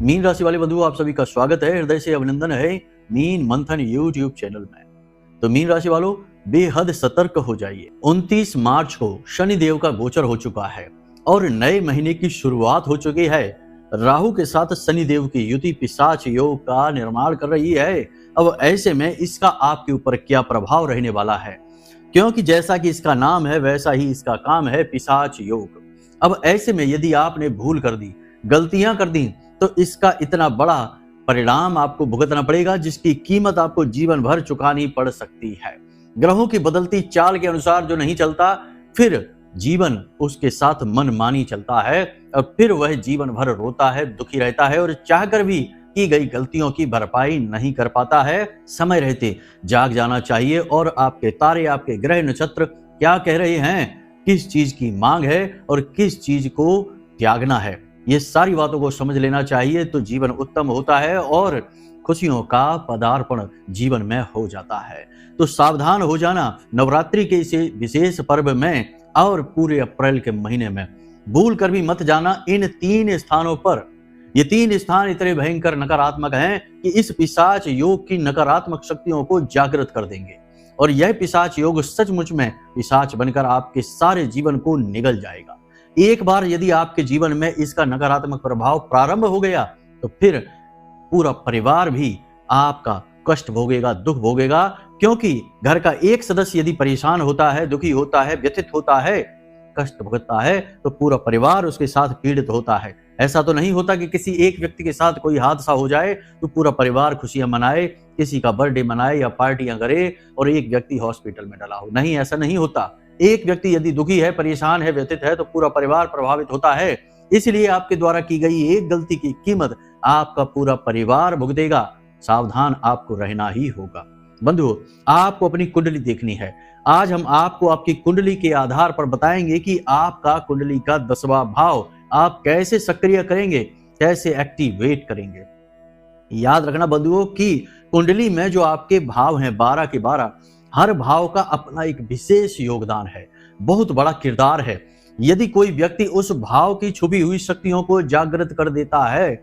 Mean राशि वाले बंधुओं, आप सभी का स्वागत है, हृदय से अभिनंदन है मीन मंथन यूट्यूब चैनल में। तो मीन राशि वालों, बेहद सतर्क हो जाइए। 29 मार्च को शनि देव का गोचर हो चुका है और नए महीने की शुरुआत हो चुकी है। राहु के साथ शनि देव की युति पिशाच योग का निर्माण कर रही है। अब ऐसे में इसका आपके ऊपर क्या प्रभाव रहने वाला है, क्योंकि जैसा कि इसका नाम है वैसा ही इसका काम है, पिशाच योग। अब ऐसे में यदि आपने भूल कर दी, गलतियां कर दी, तो इसका इतना बड़ा परिणाम आपको भुगतना पड़ेगा जिसकी कीमत आपको जीवन भर चुकानी पड़ सकती है। ग्रहों की बदलती चाल के अनुसार जो नहीं चलता, फिर जीवन उसके साथ मनमानी चलता है और फिर वह जीवन भर रोता है, दुखी रहता है और चाहकर भी की गई गलतियों की भरपाई नहीं कर पाता है। समय रहते जाग जाना चाहिए और आपके तारे, आपके ग्रह नक्षत्र क्या कह रहे हैं, किस चीज की मांग है और किस चीज को त्यागना है, ये सारी बातों को समझ लेना चाहिए तो जीवन उत्तम होता है और खुशियों का पदार्पण जीवन में हो जाता है। तो सावधान हो जाना नवरात्रि के इस विशेष पर्व में और पूरे अप्रैल के महीने में। भूल कर भी मत जाना इन 3 स्थानों पर। ये 3 स्थान इतने भयंकर नकारात्मक हैं कि इस पिशाच योग की नकारात्मक शक्तियों को जागृत कर देंगे और यह पिशाच योग सचमुच में पिशाच बनकर आपके सारे जीवन को निगल जाएगा। एक बार यदि आपके जीवन में इसका नकारात्मक प्रभाव प्रारंभ हो गया तो फिर पूरा परिवार भी आपका कष्ट भोगेगा, दुख भोगेगा, क्योंकि घर का एक सदस्य यदि परेशान होता है, दुखी होता है, व्यथित होता है, कष्ट भुगतता है, तो पूरा परिवार उसके साथ पीड़ित होता है। ऐसा तो नहीं होता कि किसी एक व्यक्ति के साथ कोई हादसा हो जाए तो पूरा परिवार खुशियां मनाए, किसी का बर्थडे मनाए या पार्टियां करे और एक व्यक्ति हॉस्पिटल में डला हो। नहीं, ऐसा नहीं होता। एक व्यक्ति यदि दुखी है, परेशान है, व्यथित है तो पूरा परिवार प्रभावित होता है। इसलिए आपके द्वारा की गई एक गलती की कीमत आपका पूरा परिवार भुगतेगा। सावधान आपको रहना ही होगा। बंधुओं, आपको अपनी कुंडली देखनी है। आज हम आपको आपकी कुंडली के आधार पर बताएंगे कि आपका कुंडली का 10वां भाव आप कैसे सक्रिय करेंगे, कैसे एक्टिवेट करेंगे। याद रखना बंधुओं कि कुंडली में जो आपके भाव हैं 12 के 12, हर भाव का अपना एक विशेष योगदान है, बहुत बड़ा किरदार है। यदि कोई व्यक्ति उस भाव की छुपी हुई शक्तियों को जागृत कर देता है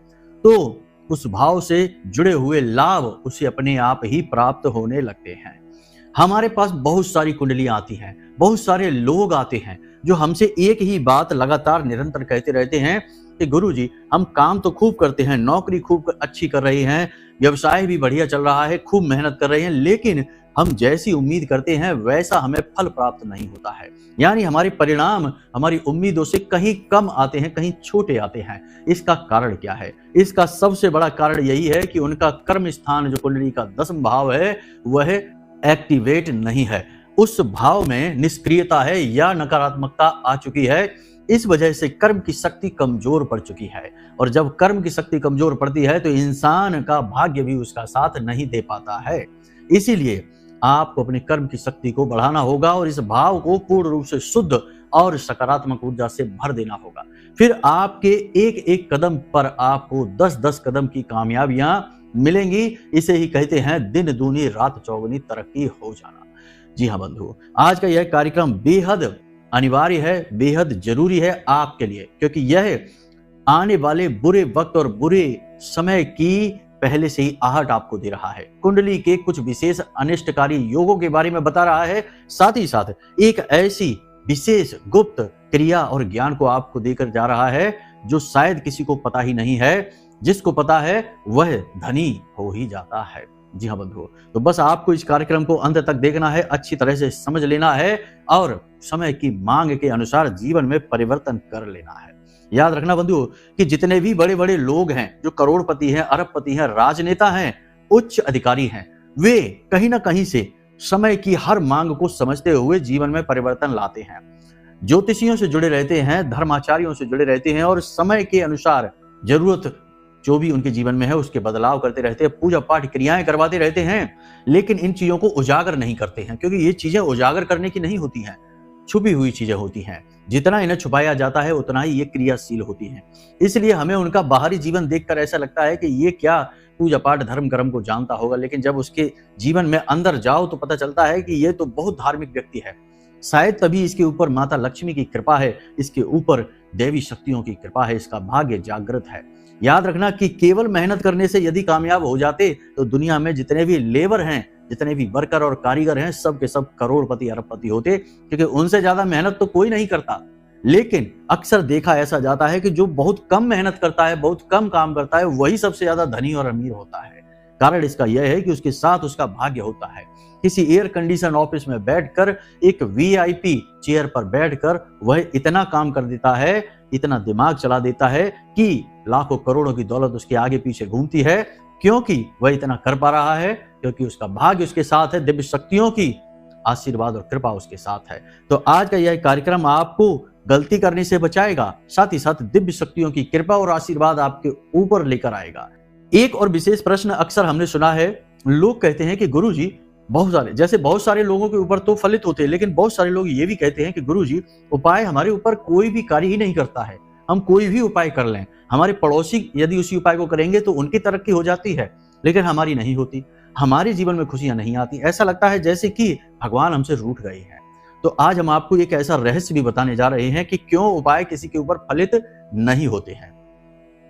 तो उस भाव से जुड़े हुए लाभ उसे अपने आप ही प्राप्त होने लगते हैं। हमारे पास बहुत सारी कुंडलियां आती हैं, बहुत सारे लोग आते हैं जो हमसे एक ही बात लगातार निरंतर कहते रहते हैं कि गुरुजी, हम काम तो खूब करते हैं, नौकरी खूब अच्छी कर रहे हैं, व्यवसाय भी बढ़िया चल रहा है, खूब मेहनत कर रहे हैं, लेकिन हम जैसी उम्मीद करते हैं वैसा हमें फल प्राप्त नहीं होता है। यानी हमारे परिणाम हमारी उम्मीदों से कहीं कम आते हैं, कहीं छोटे आते हैं। इसका कारण क्या है? इसका सबसे बड़ा कारण यही है कि उनका कर्म स्थान जो कुंडली का 10वां भाव है वह एक्टिवेट नहीं है। उस भाव में निष्क्रियता है या नकारात्मकता आ चुकी है। इस वजह से कर्म की शक्ति कमजोर पड़ चुकी है और जब कर्म की शक्ति कमजोर पड़ती है तो इंसान का भाग्य भी उसका साथ नहीं दे पाता है। इसीलिए आपको अपने कर्म की शक्ति को बढ़ाना होगा और इस भाव को पूर्ण रूप से शुद्ध और सकारात्मक ऊर्जा से भर देना होगा। फिर आपके एक एक कदम पर आपको 10-10 कदम की कामयाबियां मिलेंगी। इसे ही कहते हैं दिन दूनी रात चौगुनी तरक्की हो जाना। जी हाँ बंधुओं, आज का यह कार्यक्रम बेहद अनिवार्य है, बेहद जरूरी है आपके लिए, क्योंकि यह आने वाले बुरे वक्त और बुरे समय की पहले से ही आहट आपको दे रहा है। कुंडली के कुछ विशेष अनिष्टकारी योगों के बारे में बता रहा है, साथ ही साथ एक ऐसी विशेष गुप्त क्रिया और ज्ञान को आपको देकर जा रहा है जो शायद किसी को पता ही नहीं है। जिसको पता है वह धनी हो ही जाता है। जी हाँ बंधुओं, तो बस आपको इस कार्यक्रम को अंत तक देखना है, अच्छी तरह से समझ लेना है और समय की मांग के अनुसार जीवन में परिवर्तन कर लेना है। याद रखना बंधुओं कि जितने भी बड़े बड़े लोग हैं जो करोड़पति हैं, अरबपति हैं, राजनेता हैं, उच्च अधिकारी हैं, वे कहीं ना कहीं से समय की हर मांग को समझते हुए जीवन में परिवर्तन लाते हैं। ज्योतिषियों से जुड़े रहते हैं, धर्माचार्यों से जुड़े रहते हैं और समय के अनुसार जरूरत जो भी उनके जीवन में है उसके बदलाव करते रहते हैं, पूजा पाठ क्रियाएं करवाते रहते हैं, लेकिन इन चीजों को उजागर नहीं करते हैं क्योंकि ये चीजें उजागर करने की नहीं होती हैं, छुपी हुई चीजें होती हैं। जितना इन्हें छुपाया जाता है उतना ही ये क्रियाशील होती हैं। इसलिए हमें उनका बाहरी जीवन देखकर ऐसा लगता है कि ये क्या पूजा पाठ धर्म कर्म को जानता होगा, लेकिन जब उसके जीवन में अंदर जाओ तो पता चलता है कि ये तो बहुत धार्मिक व्यक्ति है। शायद तभी इसके ऊपर माता लक्ष्मी की कृपा है, इसके ऊपर देवी शक्तियों की कृपा है, इसका भाग्य जागृत है। याद रखना कि केवल मेहनत करने से यदि कामयाब हो जाते तो दुनिया में जितने भी लेबर हैं, जितने भी वर्कर और कारीगर हैं, सब के सब करोड़पति अरबपति होते, क्योंकि उनसे ज्यादा मेहनत तो कोई नहीं करता। लेकिन अक्सर देखा ऐसा जाता है कि जो बहुत कम मेहनत करता है, बहुत कम काम करता है, वही सबसे ज्यादा धनी और अमीर होता है। कारण इसका यह है कि उसके साथ उसका भाग्य होता है। किसी एयर कंडीशन ऑफिस में बैठकर, एक वीआईपी चेयर पर बैठकर वह इतना काम कर देता है, इतना दिमाग चला देता है कि लाखों करोड़ों की दौलत उसके आगे पीछे घूमती है। क्योंकि वह इतना कर पा रहा है, क्योंकि उसका भाग्य उसके साथ है, दिव्य शक्तियों की आशीर्वाद और कृपा उसके साथ है। तो आज का यह कार्यक्रम आपको गलती करने से बचाएगा, साथ ही साथ दिव्य शक्तियों की कृपा और आशीर्वाद आपके ऊपर लेकर आएगा। एक और विशेष प्रश्न अक्सर हमने सुना है, लोग कहते हैं कि गुरुजी बहुत सारे लोगों के ऊपर तो फलित होते हैं, लेकिन बहुत सारे लोग ये भी कहते हैं कि गुरुजी उपाय हमारे ऊपर कोई भी कार्य ही नहीं करता है। हम कोई भी उपाय कर लें, हमारे पड़ोसी यदि उसी उपाय को करेंगे तो उनकी तरक्की हो जाती है, लेकिन हमारी नहीं होती, हमारे जीवन में खुशियां नहीं आती। ऐसा लगता है जैसे कि भगवान हमसे रूठ गए हैं। तो आज हम आपको एक ऐसा रहस्य भी बताने जा रहे हैं कि क्यों उपाय किसी के ऊपर फलित नहीं होते हैं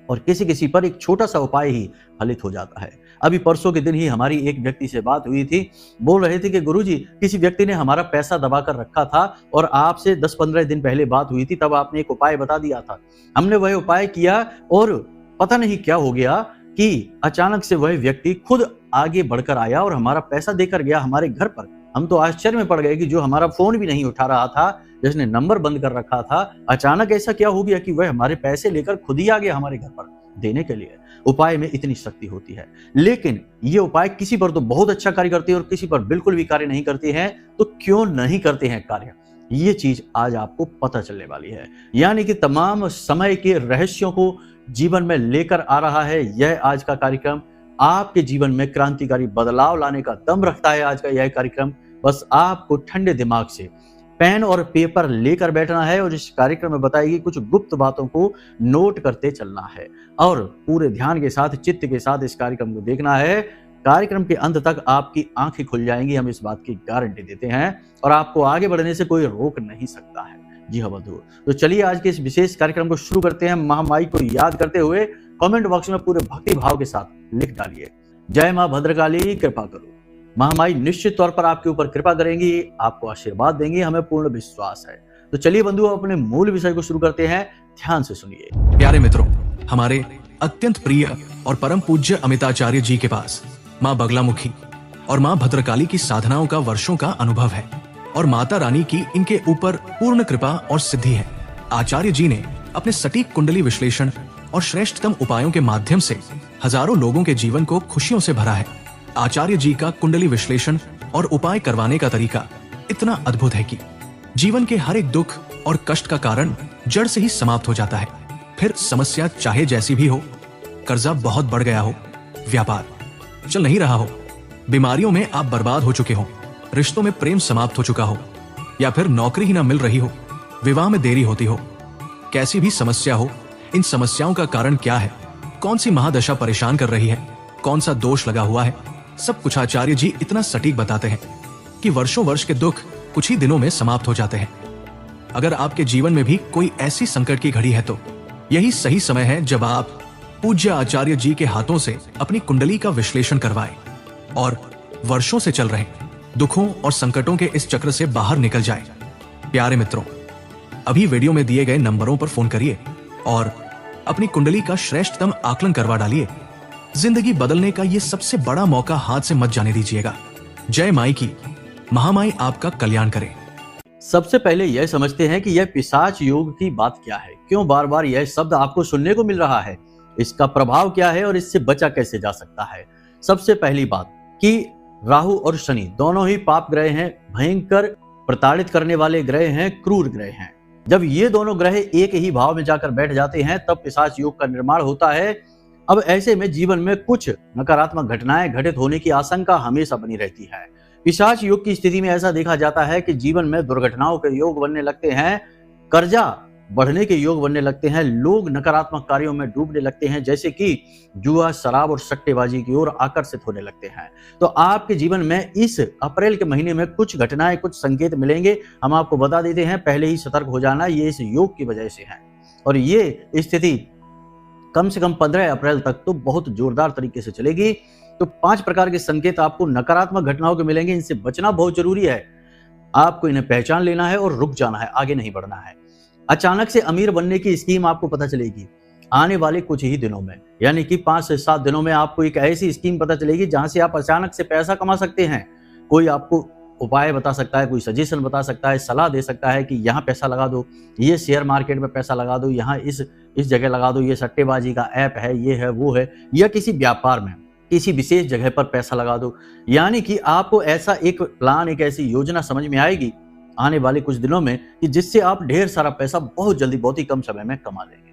और किसी पर एक छोटा सा उपाय ही फलित हो जाता है। अभी परसों के दिन ही हमारी एक व्यक्ति से बात हुई थी। बोल रहे थे कि गुरुजी, किसी व्यक्ति ने हमारा पैसा दबा कर रखा था और आपसे 10-15 दिन पहले बात हुई थी, तब आपने एक उपाय बता दिया था। हमने वह उपाय किया और पता नहीं क्या हो गया कि अचानक से वह व्यक्ति खुद आगे बढ़कर आया और हमारा पैसा देकर गया हमारे घर पर। हम तो आश्चर्य में पड़ गए कि जो हमारा फोन भी नहीं उठा रहा था, जिसने नंबर बंद कर रखा था, अचानक ऐसा क्या हो गया कि वह हमारे पैसे लेकर खुद ही आ गया हमारे घर पर देने के लिए। उपाय में इतनी शक्ति होती है, लेकिन ये उपाय किसी पर तो बहुत अच्छा कार्य करते हैं और किसी पर बिल्कुल भी कार्य नहीं करते हैं। तो क्यों नहीं करते हैं कार्य, ये चीज आज आपको पता चलने वाली है। यानी कि तमाम समय के रहस्यों को जीवन में लेकर आ रहा है यह आज का कार्यक्रम। आपके जीवन में क्रांतिकारी बदलाव लाने का दम रखता है आज का यह कार्यक्रम। बस आपको ठंडे दिमाग से पेन और पेपर लेकर बैठना है और इस कार्यक्रम में बताएगी कुछ गुप्त बातों को नोट करते चलना है और पूरे ध्यान के साथ, चित्त के साथ इस कार्यक्रम को देखना है। कार्यक्रम के अंत तक आपकी आंखें खुल जाएंगी, हम इस बात की गारंटी देते हैं, और आपको आगे बढ़ने से कोई रोक नहीं सकता है। जी हाँ बंधु, तो चलिए आज के इस विशेष कार्यक्रम को शुरू करते हैं। महामाई को याद करते हुए कमेंट बॉक्स में पूरे भक्ति भाव के साथ लिख डालिए, जय मां भद्रकाली कृपा करो। महामाई निश्चित तौर पर आपके ऊपर कृपा करेंगी, आपको आशीर्वाद देंगी, हमें पूर्ण विश्वास है। तो चलिए बंधु, अपने मूल विषय को शुरू करते हैं, ध्यान से सुनिए। प्यारे मित्रों, हमारे अत्यंत प्रिय और परम पूज्य अमिताचार्य जी के पास माँ बगलामुखी और माँ भद्रकाली की साधनाओं का वर्षों का अनुभव है और माता रानी की इनके ऊपर पूर्ण कृपा और सिद्धि है। आचार्य जी ने अपने सटीक कुंडली विश्लेषण और श्रेष्ठतम उपायों के माध्यम से हजारों लोगों के जीवन को खुशियों से भरा है। आचार्य जी का कुंडली विश्लेषण और उपाय करवाने का तरीका इतना अद्भुत है कि जीवन के हर एक दुख और कष्ट का कारण जड़ से ही समाप्त हो जाता है। फिर समस्या चाहे जैसी भी हो, कर्जा बहुत बढ़ गया हो, व्यापार चल नहीं रहा हो, बीमारियों में आप बर्बाद हो चुके हो, रिश्तों में प्रेम समाप्त हो चुका हो, या फिर नौकरी ही ना मिल रही हो, विवाह में देरी होती हो, कैसी भी समस्या हो, इन समस्याओं का कारण क्या है, कौन सी महादशा परेशान कर रही है, कौन सा दोष लगा हुआ है, सब कुछ आचार्य जी इतना सटीक बताते हैं कि वर्षों वर्ष के दुख कुछ ही दिनों में समाप्त हो जाते हैं। अगर आपके जीवन में भी कोई ऐसी संकट की घड़ी है तो यही सही समय है जब आप पूज्य आचार्य जी के हाथों से अपनी कुंडली का विश्लेषण करवाएं और वर्षों से चल रहे दुखों और संकटों के इस चक्र से बाहर निकल जाएं। प्यारे मित्रों, अभी वीडियो में दिए गए नंबरों पर फोन करिए और अपनी कुंडली का श्रेष्ठतम आकलन करवा डालिए। जिंदगी बदलने का ये सबसे बड़ा मौका हाथ से मत जाने दीजिएगा। जय माई की, महामाई आपका कल्याण करे। सबसे पहले यह समझते हैं कि यह पिशाच योग की बात क्या है, क्यों बार बार यह शब्द आपको सुनने को मिल रहा है, इसका प्रभाव क्या है और इससे बचा कैसे जा सकता है। सबसे पहली बात कि राहु और शनि दोनों ही पाप ग्रह हैं, भयंकर प्रताड़ित करने वाले ग्रह हैं, क्रूर ग्रह हैं। जब ये दोनों ग्रह एक ही भाव में जाकर बैठ जाते हैं तब पिशाच योग का निर्माण होता है। अब ऐसे में जीवन में कुछ नकारात्मक घटनाएं घटित होने की आशंका हमेशा बनी रहती है। पिशाच योग की स्थिति में ऐसा देखा जाता है कि जीवन में दुर्घटनाओं के योग बनने लगते हैं, कर्जा बढ़ने के योग बनने लगते हैं, लोग नकारात्मक कार्यों में डूबने लगते हैं, जैसे कि जुआ, शराब और सट्टेबाजी की ओर आकर्षित होने लगते हैं। तो आपके जीवन में इस अप्रैल के महीने में कुछ घटनाएं, कुछ संकेत मिलेंगे। हम आपको बता देते हैं, पहले ही सतर्क हो जाना, ये इस योग की वजह से है। और ये स्थिति कम से कम 15 अप्रैल तक तो बहुत जोरदार तरीके से चलेगी। तो 5 प्रकार के संकेत आपको नकारात्मक घटनाओं के मिलेंगे, इनसे बचना बहुत जरूरी है। आपको इन्हें पहचान लेना है और रुक जाना है, आगे नहीं बढ़ना है। अचानक से अमीर बनने की स्कीम आपको पता चलेगी आने वाले कुछ ही दिनों में, यानी कि 5 से 7 दिनों में आपको एक ऐसी स्कीम पता चलेगी जहां से आप अचानक से पैसा कमा सकते हैं। कोई आपको उपाय बता सकता है, कोई सजेशन बता सकता है, सलाह दे सकता है कि यहाँ पैसा लगा दो, ये शेयर मार्केट में पैसा लगा दो, यहाँ इस जगह लगा दो, ये सट्टेबाजी का ऐप है, ये है वो है, या किसी व्यापार में किसी विशेष जगह पर पैसा लगा दो। यानी कि आपको ऐसा एक प्लान, एक ऐसी योजना समझ में आएगी आने वाले कुछ दिनों में कि जिससे आप ढेर सारा पैसा बहुत जल्दी, बहुत ही कम समय में कमा लेंगे।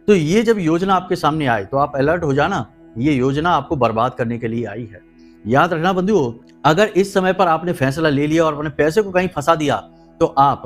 तो ये जब योजना आपके सामने आए तो आप अलर्ट हो जाना, ये योजना आपको बर्बाद करने के लिए आई है। याद रखना बंधुओं, अगर इस समय पर आपने फैसला ले लिया और अपने पैसे को कहीं फंसा दिया तो आप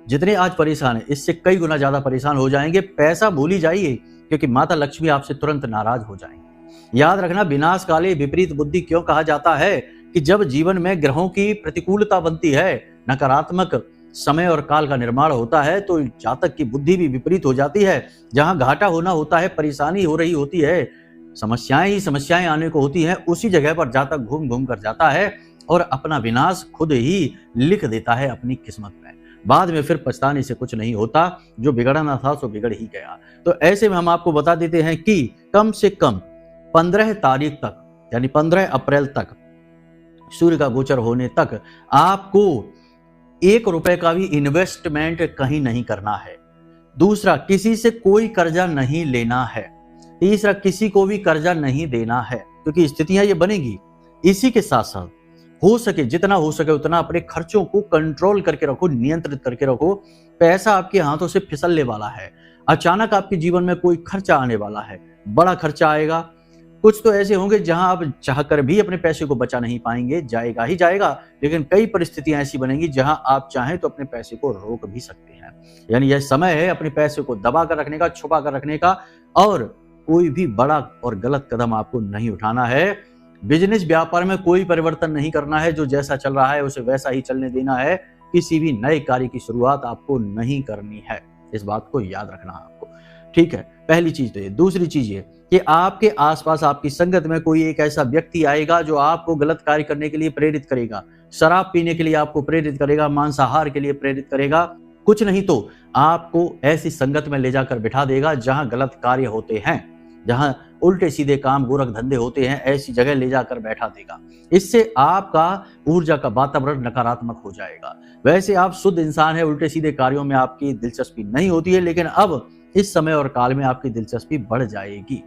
जितने आज परेशान हैं इससे कई गुना ज्यादा परेशान हो जाएंगे। पैसा भूल ही जाइए, क्योंकि माता लक्ष्मी आपसे तुरंत नाराज हो जाएंगे। याद रखना, विनाश काले विपरीत बुद्धि क्यों कहा जाता है कि जब जीवन में ग्रहों की प्रतिकूलता बनती है, नकारात्मक समय और काल का निर्माण होता है, तो जातक की बुद्धि भी विपरीत हो जाती है। जहां घाटा होना होता है, परेशानी हो रही होती है, समस्याएं ही समस्याएं आने को होती हैं, उसी जगह पर जातक घूम घूम कर जाता है और अपना विनाश खुद ही लिख देता है अपनी किस्मत में। बाद में फिर पछताने से कुछ नहीं होता, जो बिगड़ना था सो बिगड़ ही गया। तो ऐसे में हम आपको बता देते हैं कि कम से कम 15 तारीख तक, यानी 15 अप्रैल तक, सूर्य का गोचर होने तक आपको 1 रुपए का भी इन्वेस्टमेंट कहीं नहीं करना है। दूसरा, किसी से कोई कर्जा नहीं लेना है। तीसरा, किसी को भी कर्जा नहीं देना है, क्योंकि स्थितियां ये बनेगी। इसी के साथ साथ हो सके, जितना हो सके उतना अपने खर्चों को कंट्रोल करके रखो, नियंत्रित करके रखो। पैसा आपके हाथों से फिसलने वाला है। अचानक आपके जीवन में कोई खर्चा आने वाला है, बड़ा खर्चा आएगा। कुछ तो ऐसे होंगे जहां आप चाहकर भी अपने पैसे को बचा नहीं पाएंगे, जाएगा ही जाएगा। लेकिन कई परिस्थितियां ऐसी बनेंगी जहां आप चाहें तो अपने पैसे को रोक भी सकते हैं। यानी यह समय है अपने पैसे को दबा कर रखने का, छुपा कर रखने का, और कोई भी बड़ा और गलत कदम आपको नहीं उठाना है। बिजनेस व्यापार में कोई परिवर्तन नहीं करना है, जो जैसा चल रहा है उसे वैसा ही चलने देना है। किसी भी नए कार्य की शुरुआत आपको नहीं करनी है, इस बात को याद रखना है आपको। ठीक है, पहली चीज तो ये। दूसरी चीज ये कि आपके आसपास, आपकी संगत में कोई एक ऐसा व्यक्ति आएगा जो आपको गलत कार्य करने के लिए प्रेरित करेगा, शराब पीने के लिए आपको प्रेरित करेगा, मांसाहार के लिए प्रेरित करेगा। कुछ नहीं तो आपको ऐसी संगत में ले जाकर बिठा देगा जहां गलत कार्य होते हैं, जहां उल्टे सीधे काम, गोरख धंधे होते हैं, ऐसी जगह ले जाकर बैठा देगा। इससे आपका ऊर्जा का वातावरण नकारात्मक हो जाएगा। वैसे आप शुद्ध इंसान है, उल्टे सीधे कार्यों में आपकी दिलचस्पी नहीं होती है, लेकिन अब इस समय और काल में आपकी दिलचस्पी बढ़ जाएगी।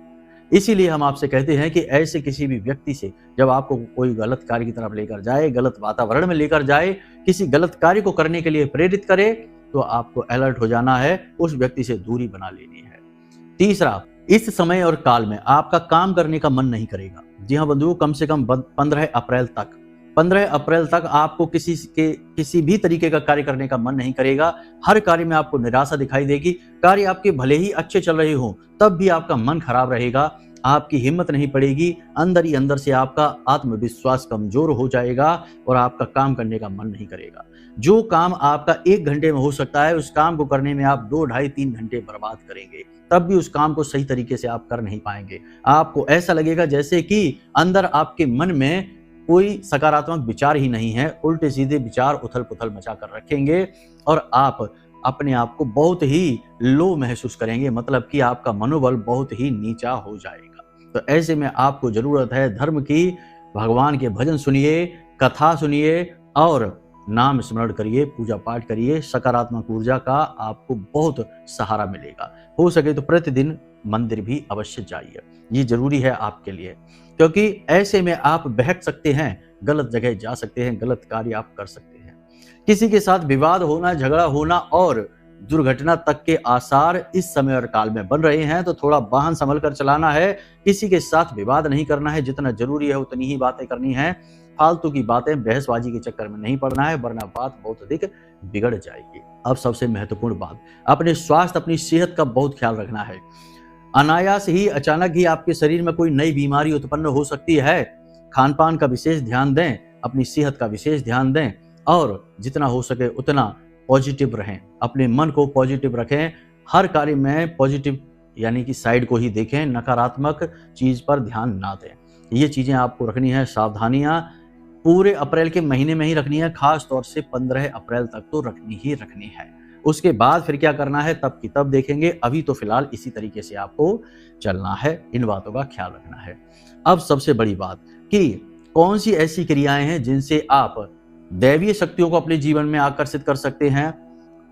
इसीलिए हम आपसे कहते हैं कि ऐसे किसी भी व्यक्ति से जब आपको कोई गलत कार्य की तरफ लेकर जाए, गलत वातावरण में लेकर जाए, किसी गलत कार्य को करने के लिए प्रेरित करे, तो आपको अलर्ट हो जाना है, उस व्यक्ति से दूरी बना लेनी है। तीसरा, इस समय और काल में आपका काम करने का मन नहीं करेगा। जी हाँ बंधुओं, कम से कम 15 अप्रैल तक आपको किसी भी तरीके का कार्य करने का मन नहीं करेगा। हर कार्य में आपको निराशा दिखाई देगी। कार्य आपके भले ही अच्छे चल रहे हो, तब भी आपका मन खराब रहेगा, आपकी हिम्मत नहीं पड़ेगी, अंदर ही अंदर से आपका आत्मविश्वास कमजोर हो जाएगा और आपका काम करने का मन नहीं करेगा। जो काम आपका 1 घंटे में हो सकता है, उस काम को करने में आप 2, ढाई, 3 घंटे बर्बाद करेंगे, तब भी उस काम को सही तरीके से आप कर नहीं पाएंगे। आपको ऐसा लगेगा जैसे कि अंदर आपके मन में कोई सकारात्मक विचार ही नहीं है, उल्टे सीधे विचार उथल पुथल मचा कर रखेंगे और आप अपने आप को बहुत ही लो महसूस करेंगे, मतलब कि आपका मनोबल बहुत ही नीचा हो जाएगा। तो ऐसे में आपको जरूरत है धर्म की, भगवान के भजन सुनिए, कथा सुनिए और नाम स्मरण करिए, पूजा पाठ करिए। सकारात्मक ऊर्जा का आपको बहुत सहारा मिलेगा। हो सके तो प्रतिदिन मंदिर भी अवश्य जाइए, ये जरूरी है आपके लिए, क्योंकि ऐसे में आप बहक सकते हैं, गलत जगह जा सकते हैं, गलत कार्य आप कर सकते हैं। किसी के साथ विवाद होना, झगड़ा होना और दुर्घटना तक के आसार इस समय और काल में बन रहे हैं, तो थोड़ा वाहन संभल कर चलाना है। किसी के साथ विवाद नहीं करना है, जितना जरूरी है उतनी ही बातें करनी है। फालतू की बातें, बहसबाजी के चक्कर में नहीं पड़ना है, वरना बात बहुत अधिक बिगड़ जाएगी। अब सबसे महत्वपूर्ण बात, अपने स्वास्थ्य, अपनी सेहत का बहुत ख्याल रखना है। अनायास ही, अचानक ही आपके शरीर में कोई नई बीमारी उत्पन्न हो सकती है। खान पान का विशेष ध्यान दें, अपनी सेहत का विशेष ध्यान दें और जितना हो सके उतना पॉजिटिव रहें, अपने मन को पॉजिटिव रखें। हर कार्य में पॉजिटिव यानी कि साइड को ही देखें, नकारात्मक चीज पर ध्यान ना दें। ये चीजें आपको रखनी है, सावधानियां पूरे अप्रैल के महीने में ही रखनी है, खास तौर से 15 अप्रैल तक तो रखनी ही रखनी है। उसके बाद फिर क्या करना है तब की तब देखेंगे। अभी तो फिलहाल इसी तरीके से आपको चलना है, इन बातों का ख्याल रखना है। अब सबसे बड़ी बात कि कौन सी ऐसी क्रियाएं हैं जिनसे आप दैवीय शक्तियों को अपने जीवन में आकर्षित कर सकते हैं,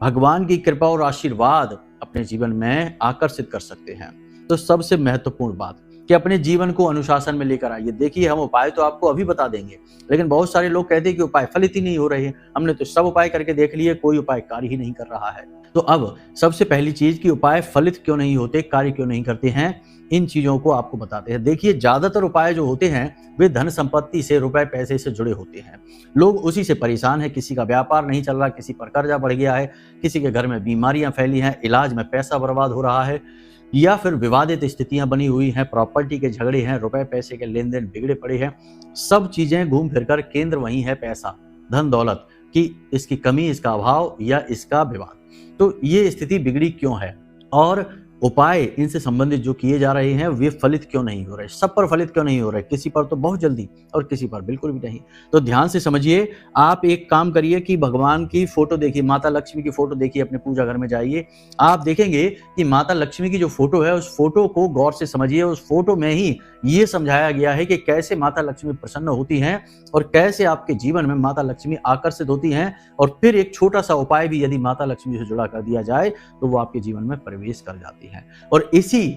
भगवान की कृपा और आशीर्वाद अपने जीवन में आकर्षित कर सकते हैं। तो सबसे महत्वपूर्ण बात कि अपने जीवन को अनुशासन में लेकर आइए। देखिए, हम उपाय तो आपको अभी बता देंगे, लेकिन बहुत सारे लोग कहते हैं कि उपाय फलित ही नहीं हो रहे हैं, हमने तो सब उपाय करके देख लिए, कोई उपाय कार्य ही नहीं कर रहा है। तो अब सबसे पहली चीज कि उपाय फलित क्यों नहीं होते, कार्य क्यों नहीं करते हैं, इन चीजों को आपको बताते हैं। देखिए, ज्यादातर उपाय जो होते हैं वे धन संपत्ति से, रुपए पैसे से जुड़े होते हैं। लोग उसी से परेशान है, किसी का व्यापार नहीं चल रहा, किसी पर कर्जा बढ़ गया है, किसी के घर में बीमारियां फैली हैं, इलाज में पैसा बर्बाद हो रहा है, या फिर विवादित स्थितियां बनी हुई हैं, प्रॉपर्टी के झगड़े हैं, रुपए पैसे के लेन देन बिगड़े पड़े हैं। सब चीजें घूम फिरकर केंद्र वही है, पैसा, धन दौलत की इसकी कमी, इसका अभाव या इसका विवाद। तो ये स्थिति बिगड़ी क्यों है और उपाय इनसे संबंधित जो किए जा रहे हैं वे फलित क्यों नहीं हो रहे, सब पर फलित क्यों नहीं हो रहे, किसी पर तो बहुत जल्दी और किसी पर बिल्कुल भी नहीं। तो ध्यान से समझिए। आप एक काम करिए कि भगवान की फोटो देखिए, माता लक्ष्मी की फोटो देखिए, अपने पूजा घर में जाइए, आप देखेंगे कि माता लक्ष्मी की जो फोटो है उस फोटो को गौर से समझिए। उस फोटो में ही ये समझाया गया है कि कैसे माता लक्ष्मी प्रसन्न होती हैं और कैसे आपके जीवन में माता लक्ष्मी आकर्षित होती हैं। और फिर एक छोटा सा उपाय भी यदि माता लक्ष्मी से जुड़ा कर दिया जाए तो वो आपके जीवन में प्रवेश कर जाती है। और इसी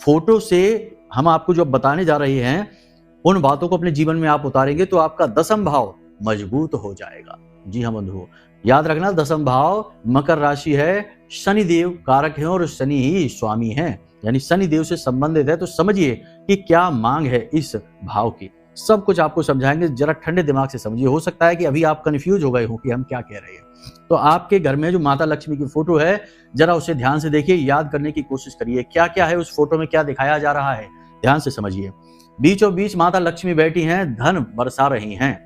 फोटो से हम आपको जो बताने जा रहे हैं उन बातों को अपने जीवन में आप उतारेंगे तो आपका दसम भाव मजबूत हो जाएगा। जी हाँ बंधुओं, याद रखना, दसम भाव मकर राशि है, शनिदेव कारक है और शनि ही स्वामी है, यानी शनिदेव से संबंधित है। तो समझिए कि क्या मांग है इस भाव की, सब कुछ आपको समझाएंगे। जरा ठंडे दिमाग से समझिए। हो सकता है कि अभी आप कंफ्यूज हो गए हो कि हम क्या कह रहे हैं। तो आपके घर में जो माता लक्ष्मी की फोटो है, जरा उसे ध्यान से देखिए, याद करने की कोशिश करिए क्या क्या है उस फोटो में, क्या दिखाया जा रहा है, ध्यान से समझिए। बीचों बीच माता लक्ष्मी बैठी हैं, धन बरसा रही हैं।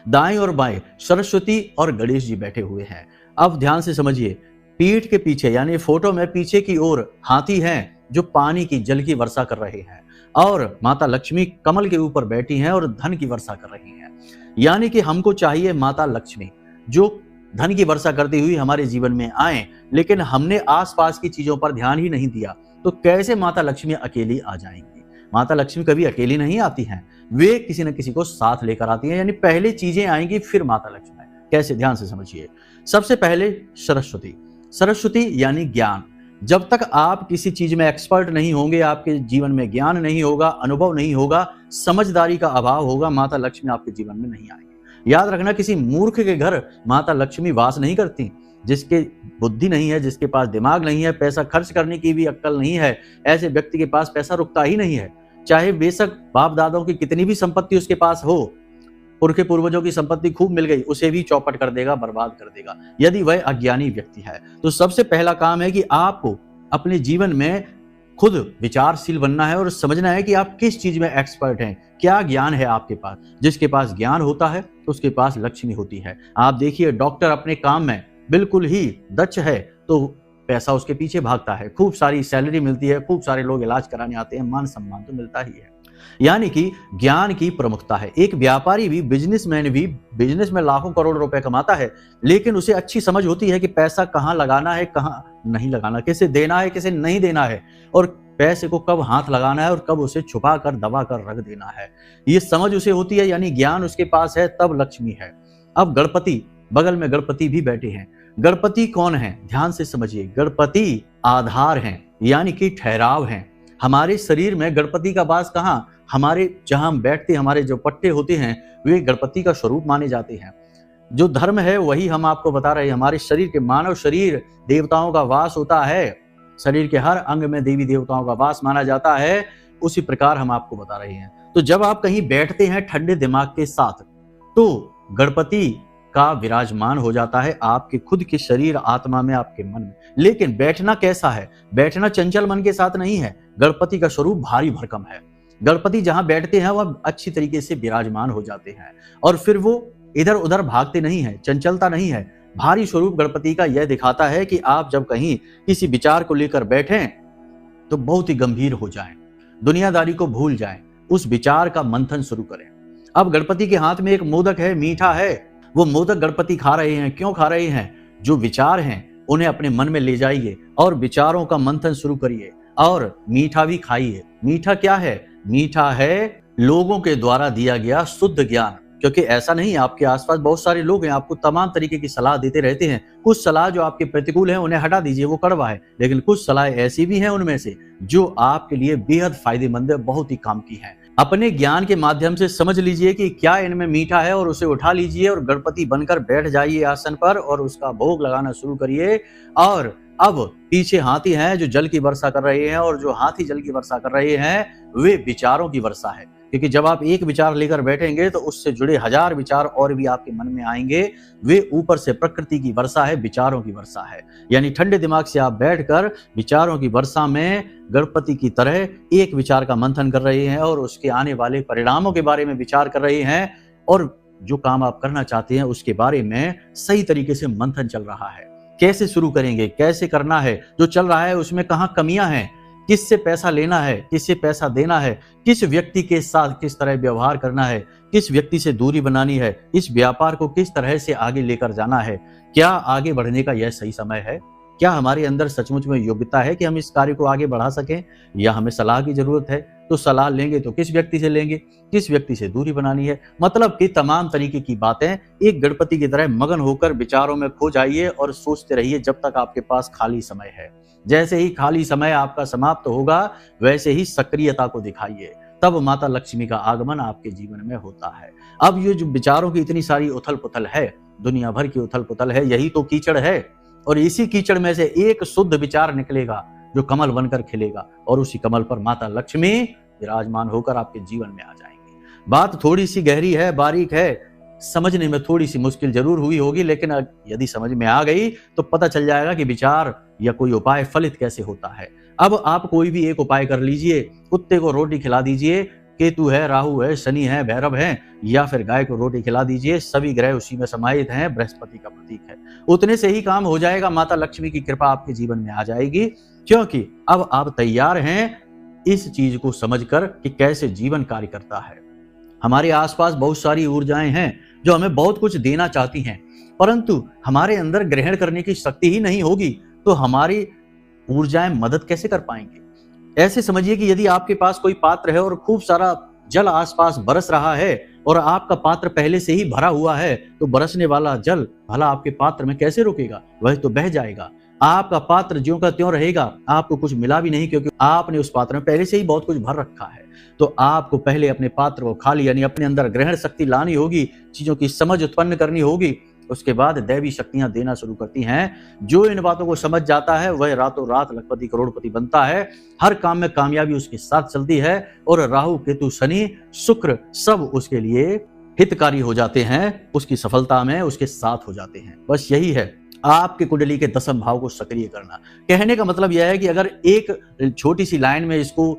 दाएं और बाएं सरस्वती और गणेश जी बैठे हुए हैं। अब ध्यान से समझिए, पीठ के पीछे यानी फोटो में पीछे की ओर हाथी हैं जो पानी की, जल की वर्षा कर रहे हैं, और माता लक्ष्मी कमल के ऊपर बैठी हैं और धन की वर्षा कर रही हैं। यानी कि हमको चाहिए माता लक्ष्मी जो धन की वर्षा करती हुई हमारे जीवन में आए, लेकिन हमने आसपास की चीजों पर ध्यान ही नहीं दिया। तो कैसे माता लक्ष्मी अकेली आ जाएंगी? माता लक्ष्मी कभी अकेली नहीं आती हैं, वे किसी न किसी को साथ लेकर आती हैं। यानी पहले चीजें आएंगी फिर माता लक्ष्मी। कैसे? ध्यान से समझिए। सबसे पहले सरस्वती। सरस्वती यानी ज्ञान। जब तक आप किसी चीज में एक्सपर्ट नहीं होंगे, आपके जीवन में ज्ञान नहीं होगा, अनुभव नहीं होगा, समझदारी का अभाव होगा, माता लक्ष्मी आपके जीवन में नहीं आएगी। याद रखना, किसी मूर्ख के घर माता लक्ष्मी वास नहीं करती। जिसके बुद्धि नहीं है, जिसके पास दिमाग नहीं है, पैसा खर्च करने की भी अक्ल नहीं है, ऐसे व्यक्ति के पास पैसा रुकता ही नहीं है। चाहे बेशक बाप दादाओं की कितनी भी संपत्ति उसके पास हो, पुरखे पूर्वजों की संपत्ति खूब मिल गई, उसे भी चौपट कर देगा, बर्बाद कर देगा, यदि वह अज्ञानी व्यक्ति है। तो सबसे पहला काम है कि आपको अपने जीवन में खुद विचारशील बनना है और समझना है कि आप किस चीज में एक्सपर्ट हैं, क्या ज्ञान है आपके पास। जिसके पास ज्ञान होता है उसके पास लक्ष्मी होती है। आप देखिए, डॉक्टर अपने काम में बिल्कुल ही दक्ष है तो पैसा उसके पीछे भागता है, खूब सारी सैलरी मिलती है, खूब सारे लोग इलाज कराने आते हैं, मान सम्मान तो मिलता ही है। यानी कि ज्ञान की प्रमुखता है। एक व्यापारी भी, बिजनेसमैन भी बिजनेस में लाखों करोड़ रुपए कमाता है, लेकिन उसे अच्छी समझ होती है कि पैसा कहाँ लगाना है, कहाँ नहीं लगाना, किसे देना है, किसे नहीं देना है, और पैसे को कब हाथ लगाना है और कब उसे छुपा कर दबा कर रख देना है। ये समझ उसे होती है, यानी ज्ञान उसके पास है, तब लक्ष्मी है। अब गणपति, बगल में गणपति भी बैठे हैं। गणपति कौन है? ध्यान से समझिए। गणपति आधार हैं, यानी कि ठहराव हैं। हमारे शरीर में गणपति का वास कहाँ? हमारे जहां हम बैठते, हमारे जो पट्टे होते हैं वे गणपति का स्वरूप माने जाते हैं। जो धर्म है वही हम आपको बता रहे हैं। हमारे शरीर के, मानव शरीर देवताओं का वास होता है, शरीर के हर अंग में देवी देवताओं का वास माना जाता है। उसी प्रकार हम आपको बता रहे हैं। तो जब आप कहीं बैठते हैं ठंडे दिमाग के साथ, तो गणपति का विराजमान हो जाता है आपके खुद के शरीर, आत्मा में, आपके मन में। लेकिन बैठना कैसा है? बैठना चंचल मन के साथ नहीं है। गणपति का स्वरूप भारी भरकम है। गणपति जहां बैठते हैं वह अच्छी तरीके से विराजमान हो जाते हैं और फिर वो इधर उधर भागते नहीं है, चंचलता नहीं है। भारी स्वरूप गणपति का यह दिखाता है कि आप जब कहीं किसी विचार को लेकर बैठें तो बहुत ही गंभीर हो जाएं, दुनियादारी को भूल जाएं, उस विचार का मंथन शुरू करें। अब गणपति के हाथ में एक मोदक है, मीठा है, वो मोदक गणपति खा रहे हैं। क्यों खा रहे हैं? जो विचार हैं उन्हें अपने मन में ले जाइए और विचारों का मंथन शुरू करिए और मीठा भी खाइए। मीठा क्या है? मीठा है लोगों के द्वारा दिया गया शुद्ध ज्ञान। क्योंकि ऐसा नहीं, आपके आसपास बहुत सारे लोग हैं, आपको तमाम तरीके की सलाह देते रहते हैं। कुछ सलाह जो आपके प्रतिकूल है उन्हें हटा दीजिए, वो कड़वा है, लेकिन कुछ सलाह ऐसी भी हैं उनमें से जो आपके लिए बेहद फायदेमंद है, बहुत ही काम की है। अपने ज्ञान के माध्यम से समझ लीजिए कि क्या इनमें मीठा है और उसे उठा लीजिए और गणपति बनकर बैठ जाइए आसन पर और उसका भोग लगाना शुरू करिए। और अब पीछे हाथी हैं जो जल की वर्षा कर रहे हैं, और जो हाथी जल की वर्षा कर रहे हैं वे विचारों की वर्षा है। क्योंकि जब आप एक विचार लेकर बैठेंगे तो उससे जुड़े हजार विचार और भी आपके मन में आएंगे। वे ऊपर से प्रकृति की वर्षा है, विचारों की वर्षा है। यानी ठंडे दिमाग से आप बैठकर विचारों की वर्षा में गणपति की तरह एक विचार का मंथन कर रहे हैं और उसके आने वाले परिणामों के बारे में विचार कर रहे हैं, और जो काम आप करना चाहते हैं उसके बारे में सही तरीके से मंथन चल रहा है। कैसे शुरू करेंगे, कैसे करना है, जो चल रहा है उसमें कहाँ कमियां हैं, किससे पैसा लेना है, किससे पैसा देना है, किस व्यक्ति के साथ किस तरह व्यवहार करना है, किस व्यक्ति से दूरी बनानी है, इस व्यापार को किस तरह से आगे लेकर जाना है, क्या आगे बढ़ने का यह सही समय है, क्या हमारे अंदर सचमुच में योग्यता है कि हम इस कार्य को आगे बढ़ा सकें, या हमें सलाह की जरूरत है। तो सलाह लेंगे तो किस व्यक्ति से लेंगे, किस व्यक्ति से दूरी बनानी है, मतलब कि तमाम तरीके की बातें एक गणपति की तरह मगन होकर विचारों में खो जाइए और सोचते रहिए जब तक आपके पास खाली समय है। जैसे ही खाली समय आपका समाप्त होगा वैसे ही सक्रियता को दिखाइए, तब माता लक्ष्मी का आगमन आपके जीवन में होता है। अब ये जो विचारों की इतनी सारी उथल पुथल है, दुनिया भर की उथल पुथल है, यही तो कीचड़ है, और इसी कीचड़ में से एक शुद्ध विचार निकलेगा जो कमल बनकर खिलेगा, और उसी कमल पर माता लक्ष्मी विराजमान होकर आपके जीवन में आ जाएंगी। बात थोड़ी सी गहरी है, बारीक है, समझने में थोड़ी सी मुश्किल जरूर हुई होगी, लेकिन यदि समझ में आ गई तो पता चल जाएगा कि विचार या कोई उपाय फलित कैसे होता है। अब आप कोई भी एक उपाय कर लीजिए, कुत्ते को रोटी खिला दीजिए, केतु है, राहु है, शनि है, भैरव है, या फिर गाय को रोटी खिला दीजिए, सभी ग्रह उसी में समाहित हैं, बृहस्पति का प्रतीक है। उतने से ही काम हो जाएगा, माता लक्ष्मी की कृपा आपके जीवन में आ जाएगी, क्योंकि अब आप तैयार हैं इस चीज को समझकर कि कैसे जीवन कार्य करता है। हमारे आसपास बहुत सारी ऊर्जाएं हैं जो हमें बहुत कुछ देना चाहती हैं, परंतु हमारे अंदर ग्रहण करने की शक्ति ही नहीं होगी तो हमारी ऊर्जाएं मदद कैसे कर पाएंगे। ऐसे समझिए कि यदि आपके पास कोई पात्र है और खूब सारा जल आसपास बरस रहा है और आपका पात्र पहले से ही भरा हुआ है, तो बरसने वाला जल भला आपके पात्र में कैसे रुकेगा, वह तो बह जाएगा। आपका पात्र ज्यों का त्यों रहेगा, आपको कुछ मिला भी नहीं, क्योंकि आपने उस पात्र में पहले से ही बहुत कुछ भर रखा है। तो आपको पहले अपने पात्र को खाली, यानी अपने अंदर ग्रहण शक्ति लानी होगी, चीजों की समझ उत्पन्न करनी होगी, उसके बाद दैवी शक्तियां देना शुरू करती हैं। जो इन बातों को समझ जाता है वह रातों रात लखपति करोड़पति बनता है, हर काम में कामयाबी उसके साथ चलती है, और राहु केतु शनि शुक्र सब उसके लिए हितकारी हो जाते हैं, उसकी सफलता में उसके साथ हो जाते हैं। बस यही है आपके कुंडली के दसम भाव को सक्रिय करना। कहने का मतलब यह है कि अगर एक छोटी सी लाइन में इसको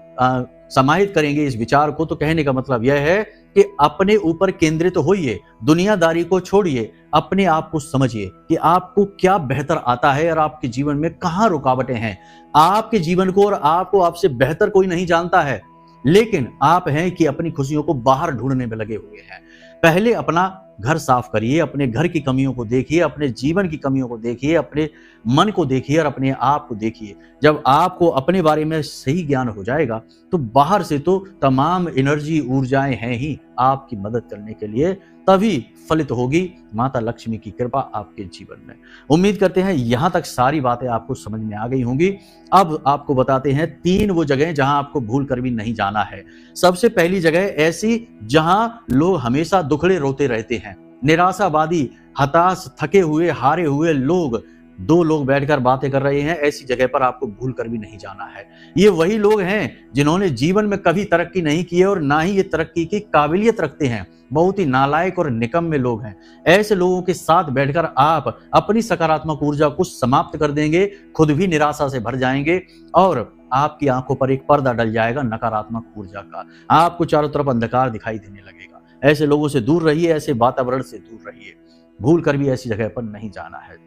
समाहित करेंगे इस विचार को, तो कहने का मतलब यह है कि अपने ऊपर केंद्रित होइए, दुनियादारी को छोड़िए, अपने आप को समझिए कि आपको क्या बेहतर आता है और आपके जीवन में कहाँ रुकावटें हैं। आपके जीवन को और आपको आपसे बेहतर कोई नहीं जानता है, लेकिन आप हैं कि अपनी खुशियों को बाहर ढूंढने में लगे हुए हैं। पहले अपना घर साफ करिए, अपने घर की कमियों को देखिए, अपने जीवन की कमियों को देखिए, अपने मन को देखिए और अपने आप को देखिए। जब आपको अपने बारे में सही ज्ञान हो जाएगा तो बाहर से तो तमाम एनर्जी ऊर्जाएं हैं ही आपकी मदद करने के लिए, तभी फलित होगी माता लक्ष्मी की कृपा आपके जीवन में। उम्मीद करते हैं यहां तक सारी बातें आपको समझ में आ गई होंगी। अब आपको बताते हैं 3 वो जगह जहां आपको भूल कर भी नहीं जाना है। सबसे पहली जगह ऐसी जहां लोग हमेशा दुखड़े रोते रहते हैं, निराशावादी, हताश, थके हुए, हारे हुए लोग, 2 लोग बैठकर बातें कर रहे हैं, ऐसी जगह पर आपको भूल कर भी नहीं जाना है। ये वही लोग हैं जिन्होंने जीवन में कभी तरक्की नहीं की है और ना ही ये तरक्की की काबिलियत रखते हैं, बहुत ही नालायक और निकम्मे लोग हैं। ऐसे लोगों के साथ बैठकर आप अपनी सकारात्मक ऊर्जा को समाप्त कर देंगे, खुद भी निराशा से भर जाएंगे और आपकी आंखों पर एक पर्दा डल जाएगा नकारात्मक ऊर्जा का। आपको चारों तरफ अंधकार दिखाई देने लगेगा। ऐसे लोगों से दूर रहिए, ऐसे वातावरण से दूर रहिए। भूल कर भी ऐसी जगह पर नहीं जाना है।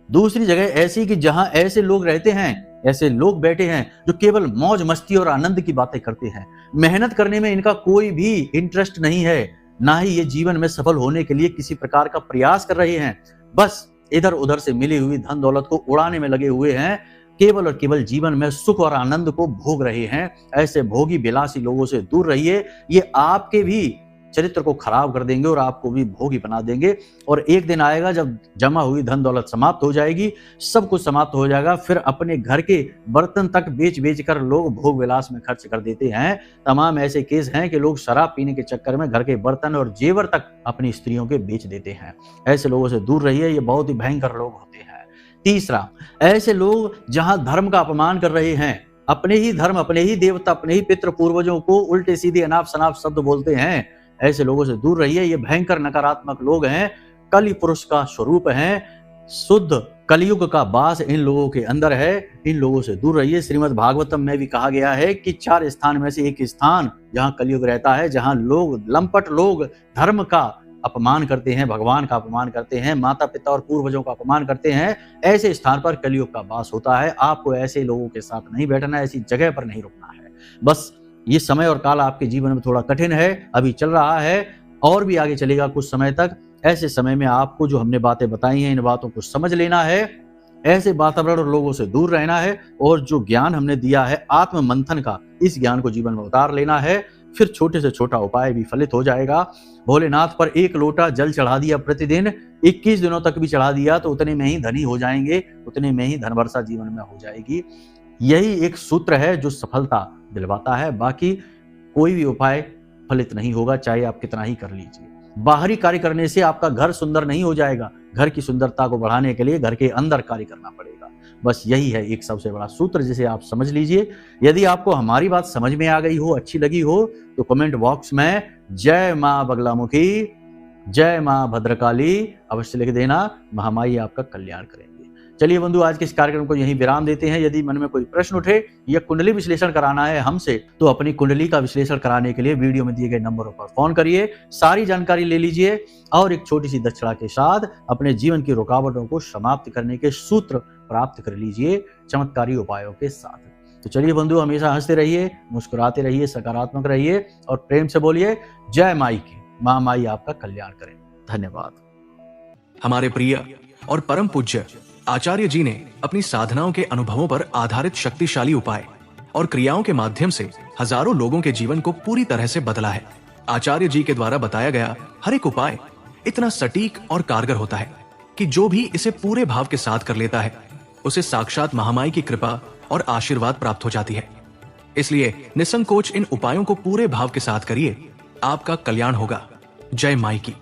दूसरी जगह ऐसी कि जहां ऐसे लोग रहते हैं, ऐसे लोग बैठे हैं जो केवल मौज मस्ती और आनंद की बातें करते हैं। मेहनत करने में इनका कोई भी इंटरेस्ट नहीं है, ना ही ये जीवन में सफल होने के लिए किसी प्रकार का प्रयास कर रहे हैं। बस इधर उधर से मिली हुई धन दौलत को उड़ाने में लगे हुए हैं, केवल और केवल जीवन में सुख और आनंद को भोग रहे हैं। ऐसे भोगी विलासी लोगों से दूर रहिए, ये आपके भी चरित्र को खराब कर देंगे और आपको भी भोगी बना देंगे। और एक दिन आएगा जब जमा हुई धन दौलत समाप्त हो जाएगी, सब कुछ समाप्त हो जाएगा, फिर अपने घर के बर्तन तक बेच बेच कर लोग भोग विलास में खर्च कर देते हैं। तमाम ऐसे केस हैं कि लोग शराब पीने के चक्कर में घर के बर्तन और जेवर तक अपनी स्त्रियों के बेच देते हैं। ऐसे लोगों से दूर रहिए, ये बहुत ही भयंकर लोग होते हैं। तीसरा, ऐसे लोग जहां धर्म का अपमान कर रहे हैं, अपने ही धर्म, अपने ही देवता, अपने ही पितृ पूर्वजों को उल्टे सीधे अनाप शनाप शब्द बोलते हैं, ऐसे लोगों से दूर रहिए। ये भयंकर नकारात्मक लोग हैं, कलि पुरुष का स्वरूप हैं, शुद्ध कलयुग का वास इन लोगों के अंदर है। इन लोगों से दूर रहिए। श्रीमद् भागवतम में भी कहा गया है कि 4 स्थान में से एक स्थान जहां कलयुग रहता है, जहां लोग, लंपट लोग धर्म का अपमान करते हैं, भगवान का अपमान करते हैं, माता पिता और पूर्वजों का अपमान करते हैं, ऐसे स्थान पर कलयुग का वास होता है। आपको ऐसे लोगों के साथ नहीं बैठना है, ऐसी जगह पर नहीं रुकना है। बस ये समय और काल आपके जीवन में थोड़ा कठिन है, अभी चल रहा है और भी आगे चलेगा कुछ समय तक। ऐसे समय में आपको जो हमने बातें बताई हैं, इन बातों को समझ लेना है, ऐसे वातावरण और लोगों से दूर रहना है, और जो ज्ञान हमने दिया है आत्म मंथन का, इस ज्ञान को जीवन में उतार लेना है। फिर छोटे से छोटा उपाय भी फलित हो जाएगा। भोलेनाथ पर 1 लोटा जल चढ़ा दिया प्रतिदिन, 21 दिनों तक भी चढ़ा दिया तो उतने में ही धनी हो जाएंगे, उतने में ही धनवर्षा जीवन में हो जाएगी। यही एक सूत्र है जो सफलता दिलवाता है। बाकी कोई भी उपाय फलित नहीं होगा, चाहे आप कितना ही कर लीजिए। बाहरी कार्य करने से आपका घर सुंदर नहीं हो जाएगा। घर की सुंदरता को बढ़ाने के लिए घर के अंदर कार्य करना पड़ेगा। बस यही है एक सबसे बड़ा सूत्र, जिसे आप समझ लीजिए। यदि आपको हमारी बात समझ में आ गई हो, अच्छी लगी हो, तो कमेंट बॉक्स में जय मां बगलामुखी, जय मां भद्रकाली अवश्य लिख देना। महामाई आपका कल्याण करेंगे। चलिए बंधु, आज के इस कार्यक्रम को यहीं विराम देते हैं। यदि मन में कोई प्रश्न उठे या कुंडली विश्लेषण कराना है हमसे, तो अपनी कुंडली का विश्लेषण कराने के लिए वीडियो में दिए गए नंबरों पर फोन करिए, सारी जानकारी ले लीजिए और एक छोटी सी दक्षिणा के साथ अपने जीवन की रुकावटों को समाप्त करने के सूत्र प्राप्त कर लीजिए चमत्कारी उपायों के साथ। तो चलिए बंधु, हमेशा हंसते रहिए, मुस्कुराते रहिए, सकारात्मक रहिए और प्रेम से बोलिए जय माई की। मां माई आपका कल्याण करें। धन्यवाद। हमारे प्रिय और परम पूज्य आचार्य जी ने अपनी साधनाओं के अनुभवों पर आधारित शक्तिशाली उपाय और क्रियाओं के माध्यम से हजारों लोगों के जीवन को पूरी तरह से बदला है। आचार्य जी के द्वारा बताया गया हर एक उपाय इतना सटीक और कारगर होता है कि जो भी इसे पूरे भाव के साथ कर लेता है, उसे साक्षात महामाई की कृपा और आशीर्वाद प्राप्त हो जाती है। इसलिए निसंकोच इन उपायों को पूरे भाव के साथ करिए, आपका कल्याण होगा। जय माई की।